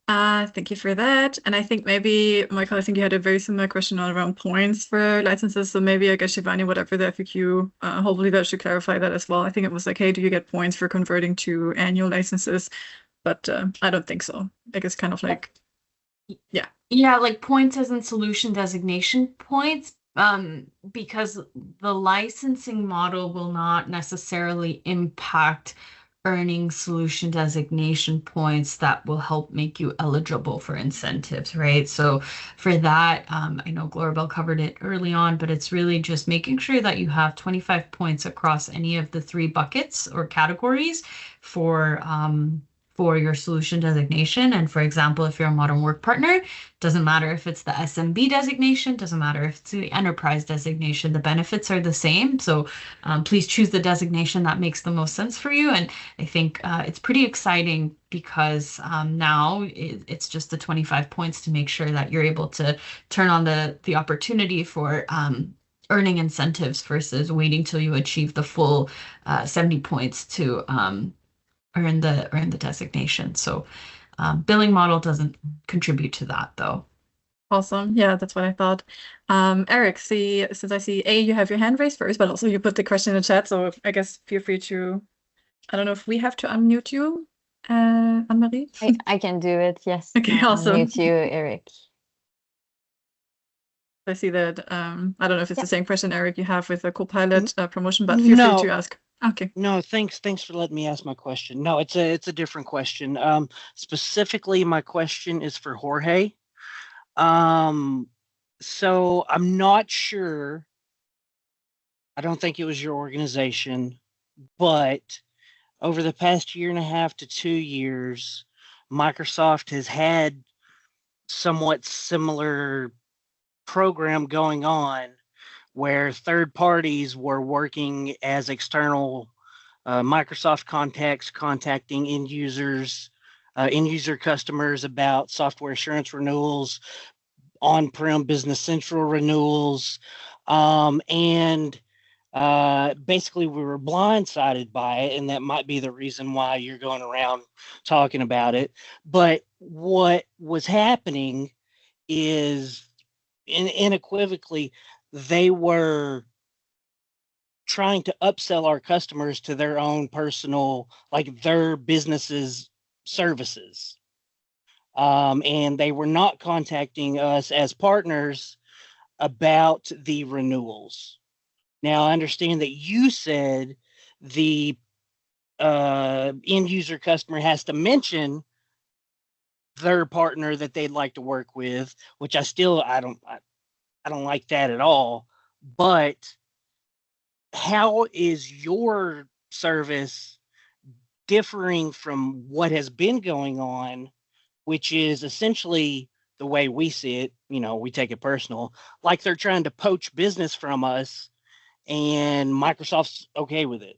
Thank you for that. And I think maybe, Michael, I think you had a very similar question all around points for licenses. So maybe, I guess, Shivani, whatever the FAQ, hopefully that should clarify that as well. I think it was like, hey, do you get points for converting to annual licenses? But I don't think so. I guess kind of like, yeah. Yeah, like points as in solution designation points, because the licensing model will not necessarily impact earning solution designation points that will help make you eligible for incentives, right? So for that, I know Glorabel covered it early on, but it's really just making sure that you have 25 points across any of the 3 buckets or categories for your solution designation. And for example, if you're a modern work partner, doesn't matter if it's the SMB designation, doesn't matter if it's the enterprise designation, the benefits are the same. So please choose the designation that makes the most sense for you. And I think it's pretty exciting because now it's just the 25 points to make sure that you're able to turn on the opportunity for earning incentives versus waiting till you achieve the full 70 points to earn the designation. So billing model doesn't contribute to that though. Awesome. Yeah, that's what I thought. Eric, since I see you have your hand raised first, but also you put the question in the chat, so I guess feel free to, I don't know if we have to unmute you, Anne-Marie? I can do it, yes. Okay, awesome. Unmute you, Eric. I see that, I don't know if it's Yeah. the same question, Eric, you have with the Copilot promotion, but feel free to ask. Okay. No, thanks for letting me ask my question. No, it's a different question. Specifically, my question is for Jorge. So I'm not sure. I don't think it was your organization, but over the past 1.5 to 2 years, Microsoft has had somewhat similar program going on where third parties were working as external Microsoft contacts, contacting end users, end user customers about software assurance renewals, on-prem Business Central renewals, and basically we were blindsided by it, and that might be the reason why you're going around talking about it. But what was happening is, unequivocally, they were trying to upsell our customers to their own personal, like their business's services. And they were not contacting us as partners about the renewals. Now, I understand that you said the end user customer has to mention their partner that they'd like to work with, which I don't like that at all. But how is your service differing from what has been going on, which is essentially the way we see it? We take it personal, like they're trying to poach business from us, and Microsoft's okay with it.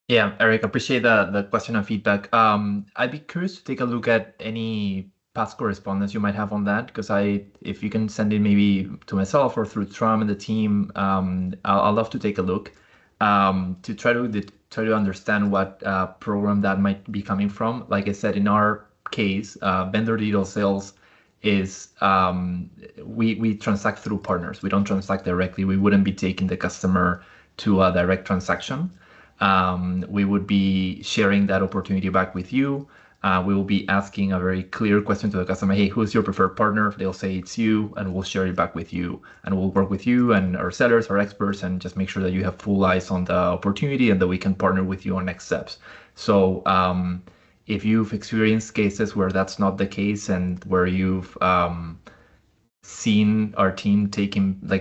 Yeah, Eric, appreciate the question and feedback. I'd be curious to take a look at any past correspondence you might have on that, because if you can send it maybe to myself or through Trum and the team, I'll love to take a look to try to understand what program that might be coming from. Like I said, in our case, vendor digital sales is we transact through partners. We don't transact directly. We wouldn't be taking the customer to a direct transaction. We would be sharing that opportunity back with you. We will be asking a very clear question to the customer. Hey, who's your preferred partner? They'll say it's you, and we'll share it back with you. And we'll work with you and our sellers, our experts, and just make sure that you have full eyes on the opportunity and that we can partner with you on next steps. So if you've experienced cases where that's not the case and where you've seen our team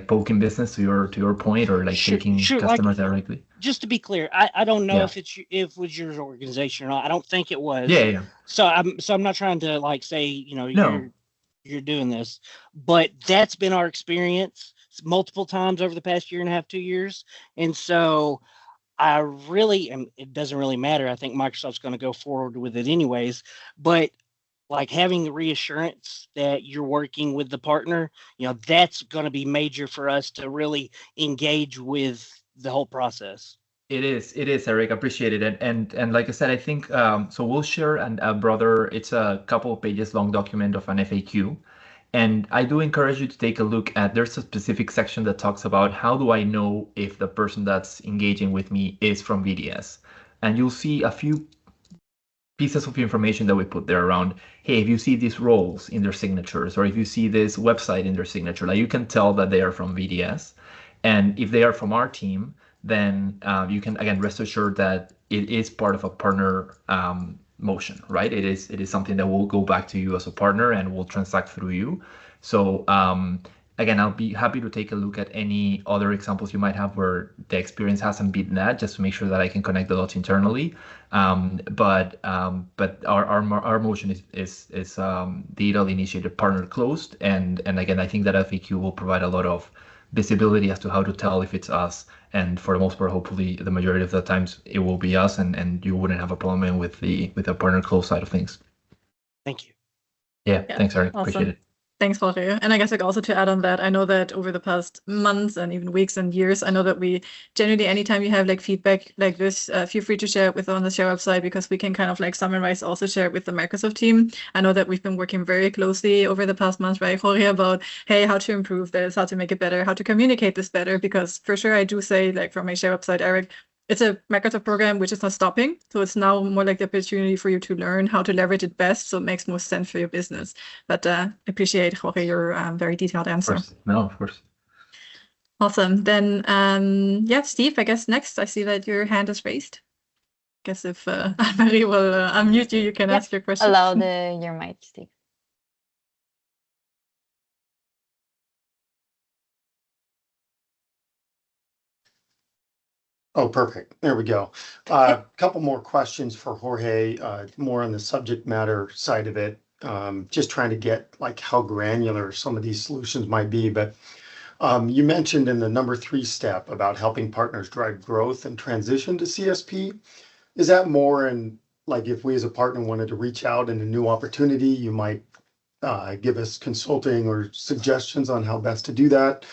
poking business to your point, or taking customers directly. Just to be clear, I don't know if it was your organization or not. I don't think it was. Yeah. So I'm not trying to say No. you're doing this, but that's been our experience multiple times over the past 1.5, 2 years, and so it doesn't really matter. I think Microsoft's going to go forward with it anyways, but having the reassurance that you're working with the partner, that's going to be major for us to really engage with the whole process. It is, Eric. Appreciate it. And like I said, I think so. We'll share it's a couple of pages long document of an FAQ, and I do encourage you to take a look at. There's a specific section that talks about how do I know if the person that's engaging with me is from VDS, and you'll see a few pieces of information that we put there around, hey, if you see these roles in their signatures, or if you see this website in their signature, you can tell that they are from VDS. And if they are from our team, then you can, again, rest assured that it is part of a partner motion, right? It is something that will go back to you as a partner and will transact through you. So again, I'll be happy to take a look at any other examples you might have where the experience hasn't been that, just to make sure that I can connect the dots internally. But our motion is digital initiated partner closed, and again, I think that FAQ will provide a lot of visibility as to how to tell if it's us, and for the most part, hopefully the majority of the times it will be us, and you wouldn't have a problem with the partner close side of things. Thank you. Yeah, thanks, Eric. Awesome. Appreciate it. Thanks, Jorge. And I guess like also to add on that, I know that over the past months and even weeks and years, I know that we generally, anytime you have like feedback like this, feel free to share it with on the Share website, because we can kind of like summarize, also share it with the Microsoft team. I know that we've been working very closely over the past months, right, Jorge, about, hey, how to improve this, how to make it better, how to communicate this better, because for sure I do say, like from my Share website, Eric, it's a Microsoft program which is not stopping. So it's now more like the opportunity for you to learn how to leverage it best, so it makes most sense for your business. But I appreciate, Jorge, your very detailed answer. Of course. No, of course. Awesome. Then, yeah, Steve, I guess next, I see that your hand is raised. I guess if Anne-Marie will unmute you, you can Yep. ask your question. Allow your mic, Steve. Oh, perfect. There we go. A couple more questions for Jorge, more on the subject matter side of it. Just trying to get like how granular some of these solutions might be. But you mentioned in the number 3 step about helping partners drive growth and transition to CSP. Is that more in like if we as a partner wanted to reach out in a new opportunity, you might give us consulting or suggestions on how best to do that?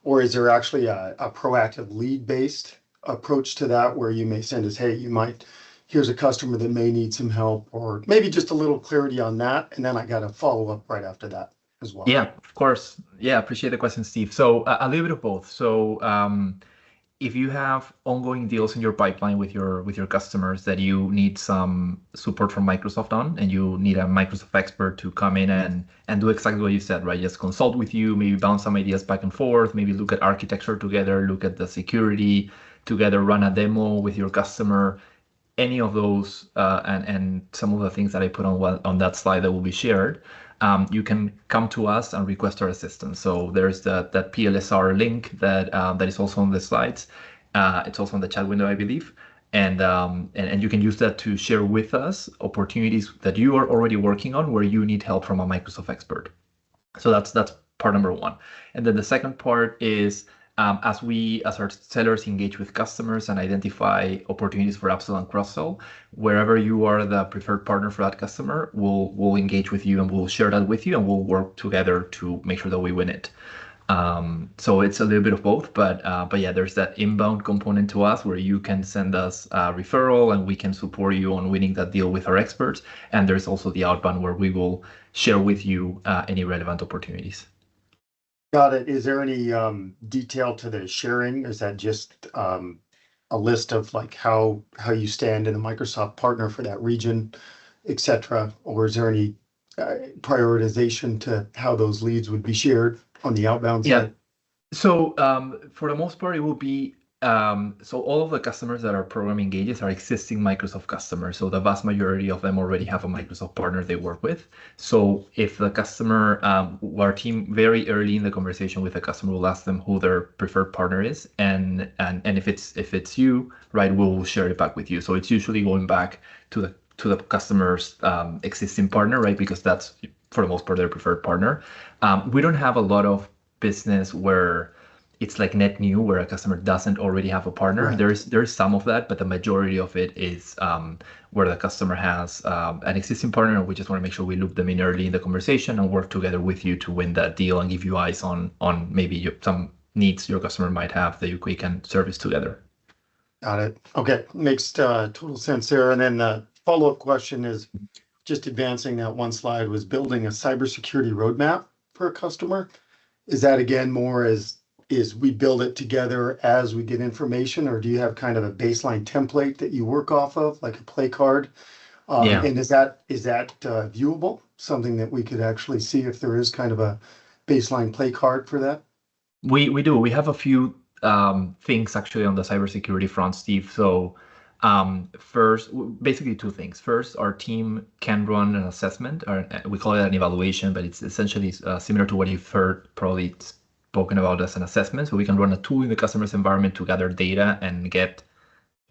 Or is there actually a proactive lead-based approach to that where you may send us, hey, here's a customer that may need some help, or maybe just a little clarity on that, and then I got a follow-up right after that as well. Yeah, of course. Yeah, appreciate the question, Steve. So a little bit of both. So if you have ongoing deals in your pipeline with your customers that you need some support from Microsoft on, and you need a Microsoft expert to come in and do exactly what you said, right? Just consult with you, maybe bounce some ideas back and forth, maybe look at architecture together, look at the security together, run a demo with your customer. Any of those and some of the things that I put on that slide that will be shared, you can come to us and request our assistance. So there's that PLSR link that is also on the slides. It's also on the chat window, I believe. And you can use that to share with us opportunities that you are already working on where you need help from a Microsoft expert. So that's part number 1. And then the second part is as our sellers engage with customers and identify opportunities for upsell and cross-sell, wherever you are the preferred partner for that customer, we'll engage with you and we'll share that with you, and we'll work together to make sure that we win it. So it's a little bit of both, but yeah, there's that inbound component to us where you can send us a referral and we can support you on winning that deal with our experts. And there's also the outbound where we will share with you any relevant opportunities. Got it. Is there any detail to the sharing? Is that just a list of like how you stand in a Microsoft partner for that region, etc.? Or is there any prioritization to how those leads would be shared on the outbound side? Yeah. So for the most part, it will be so all of the customers that our program engages are existing Microsoft customers. So the vast majority of them already have a Microsoft partner they work with. So if the customer, our team very early in the conversation with the customer will ask them who their preferred partner is, and if it's you, right, we'll share it back with you. So it's usually going back to the customer's existing partner, right, because that's for the most part their preferred partner. We don't have a lot of business where it's like net new, where a customer doesn't already have a partner. Right. There's some of that, but the majority of it is where the customer has an existing partner, and we just want to make sure we loop them in early in the conversation and work together with you to win that deal and give you eyes on maybe some needs your customer might have that we can service together. Got it. Okay, makes total sense there. And then the follow-up question is just advancing that one slide was building a cybersecurity roadmap for a customer. Is that again more as we build it together as we get information, or do you have kind of a baseline template that you work off of, like a play card? Yeah. And is that viewable? Something that we could actually see if there is kind of a baseline play card for that? We do. We have a few things actually on the cybersecurity front, Steve. So first, basically 2 things. First, our team can run an assessment, or we call it an evaluation, but it's essentially similar to what you've heard probably spoken about as an assessment. So we can run a tool in the customer's environment to gather data and get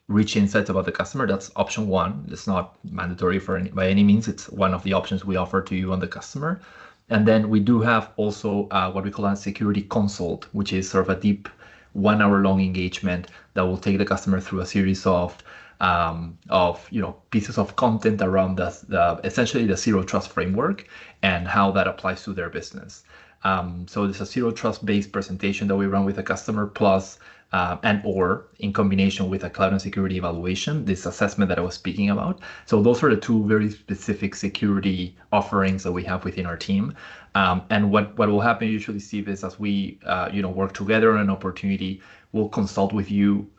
rich insights about the customer. That's option 1. It's not mandatory by any means. It's one of the options we offer to you on the customer. And then we do have also what we call a security consult, which is sort of a deep 1-hour-long engagement that will take the customer through a series of of pieces of content around essentially the zero trust framework and how that applies to their business. So there's a zero trust based presentation that we run with a customer plus and or in combination with a cloud and security evaluation, this assessment that I was speaking about. So those are the two very specific security offerings that we have within our team. And what will happen usually, Steve, is as we work together on an opportunity, we'll consult with you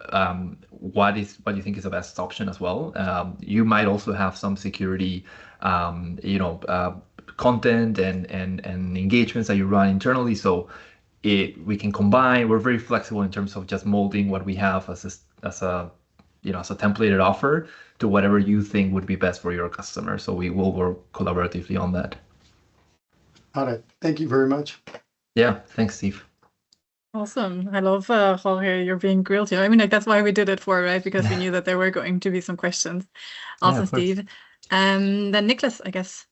what you think is the best option as well. You might also have some security content and engagements that you run internally. So we can combine. We're very flexible in terms of just molding what we have as a templated offer to whatever you think would be best for your customer. So we will work collaboratively on that. Got it. Thank you very much. Yeah, thanks, Steve. Awesome. I love Jorge, you're being grilled here. I mean, that's why we did it for, right? Because we knew that there were going to be some questions. Awesome, Steve. Then Nicholas, I guess,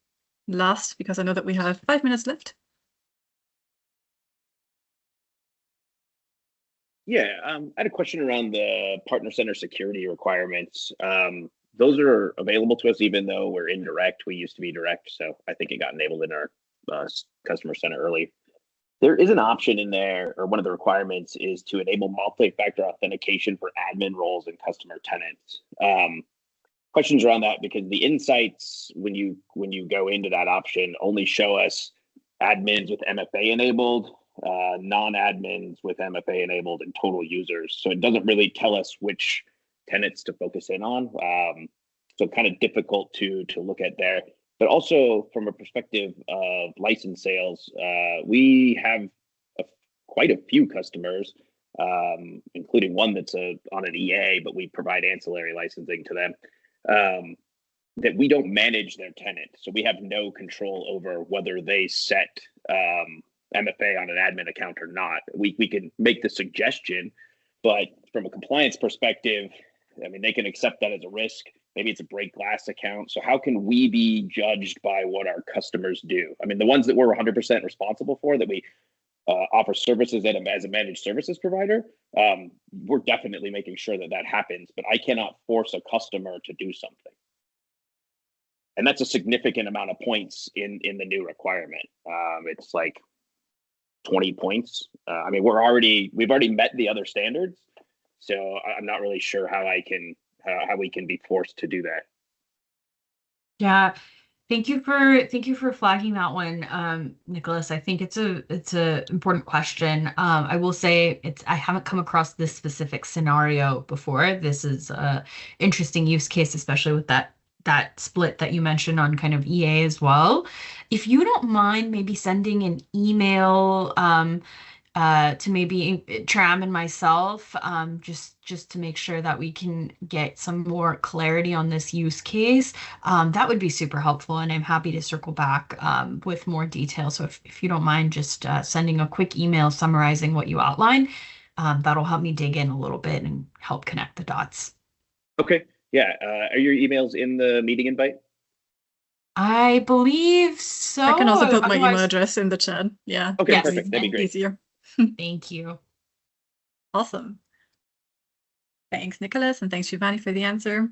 last, because I know that we have 5 minutes left. Yeah, I had a question around the partner center security requirements. Those are available to us even though we're indirect. We used to be direct, so I think it got enabled in our customer center early. There is an option in there, or one of the requirements is to enable multi-factor authentication for admin roles and customer tenants. Questions around that, because the insights when you go into that option only show us admins with MFA enabled, non-admins with MFA enabled, and total users. So it doesn't really tell us which tenants to focus in on. So kind of difficult to look at there. But also from a perspective of license sales, we have quite a few customers, including one that's on an EA, but we provide ancillary licensing to them, that we don't manage their tenant. So we have no control over whether they set MFA on an admin account or not. We can make the suggestion, but from a compliance perspective, I mean, they can accept that as a risk. Maybe it's a break glass account. So how can we be judged by what our customers do? I mean, the ones that we're 100% responsible for, that we offer services as a managed services provider, we're definitely making sure that happens, but I cannot force a customer to do something. And that's a significant amount of points in the new requirement. It's like 20 points. I mean, we've already met the other standards. So I'm not really sure how we can be forced to do that. Yeah, thank you for flagging that one, Nicholas. I think it's a important question. I will say I haven't come across this specific scenario before. This is a interesting use case, especially with that split that you mentioned on kind of EA as well. If you don't mind maybe sending an email to maybe Tram and myself, just to make sure that we can get some more clarity on this use case, that would be super helpful. And I'm happy to circle back with more details. So if you don't mind just sending a quick email summarizing what you outlined, that'll help me dig in a little bit and help connect the dots. Okay. Yeah. Are your emails in the meeting invite? I believe so. I can also put my email address in the chat. Yeah. Okay, yes. Perfect. That'd be great. Easier. Thank you. Awesome. Thanks, Nicholas, and thanks, Shivani, for the answer.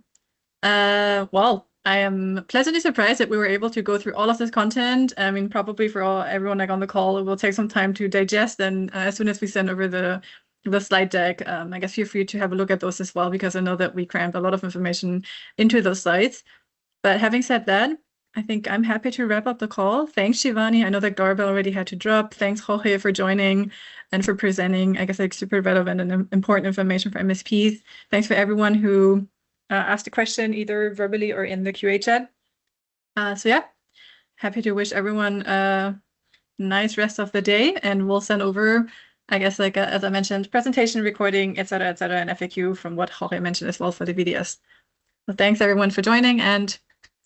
Well, I am pleasantly surprised that we were able to go through all of this content. I mean, probably for everyone on the call, it will take some time to digest. And as soon as we send over the slide deck, I guess feel free to have a look at those as well, because I know that we crammed a lot of information into those slides. But having said that, I think I'm happy to wrap up the call. Thanks, Shivani. I know that Doorbell already had to drop. Thanks, Jorge, for joining and for presenting, I guess, like super relevant and important information for MSPs. Thanks for everyone who asked a question, either verbally or in the QA chat. So yeah, happy to wish everyone a nice rest of the day, and we'll send over, I guess, like as I mentioned, presentation, recording, etc., and FAQ from what Jorge mentioned as well for the VDS. So thanks everyone for joining, and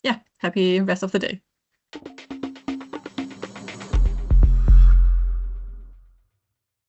yeah, happy rest of the day.